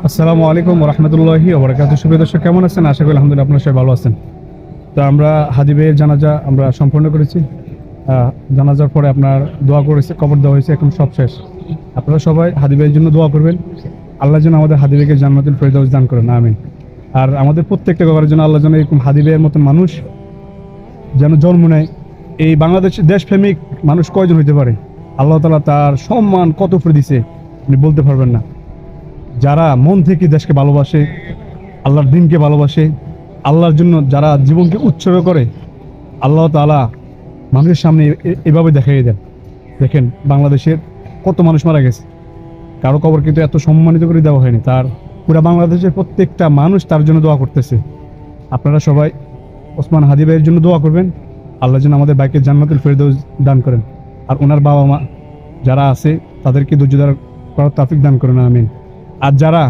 আসসালামু আলাইকুম রহমতুল্লাহি ওয়া বারাকাতুহু। সুপ্রিয় দর্শক, কেমন আছেন? আশা করি আলহামদুলিল্লাহ আপনারা সবাই ভালো আছেন। তো আমরা হাদি ভাইয়ের জানাজা আমরা সম্পন্ন করেছি। জানাজার পরে আপনার দোয়া করেছে, কবর দেওয়া হয়েছে, এখন সব শেষ। আপনারা সবাই হাদি ভাইয়ের জন্য দোয়া করবেন। আল্লাহ যেন আমাদের হাদি ভাইকে জান্নাতুল ফেরদাউস দান করেন, আমিন। আর আমাদের প্রত্যেকটা কবরের জন্য আল্লাহ যেন এরকম হাদি ভাইয়ের মতন মানুষ যেন জন্ম নেয়। এই বাংলাদেশের দেশপ্রেমিক মানুষ কয়জন হইতে পারে? আল্লাহ তাআলা তার সম্মান কত করে দিছে আপনি বলতে পারবেন না। যারা মন থেকে দেশকে ভালোবাসে, আল্লাহর দিনকে ভালোবাসে, আল্লাহর জন্য যারা জীবনকে উৎসর্গ করে, আল্লাহ তাআলা মানুষের সামনে এভাবে দেখাই দেন। দেখেন বাংলাদেশের কত মানুষ মারা গেছে, কারো কবর কিন্তু এত সম্মানিত করে দেওয়া হয়নি। তার পুরা বাংলাদেশের প্রত্যেকটা মানুষ তার জন্য দোয়া করতেছে। আপনারা সবাই ওসমান হাদি ভাইয়ের জন্য দোয়া করবেন, আল্লাহ যেন আমাদের ভাইকে জান্নাতুল ফেরদাউস দান করেন। আর ওনার বাবা মা যারা আছে তাদেরকে ধৈর্য ধারণ করার তৌফিক দান করেন, আমিন। আর যারা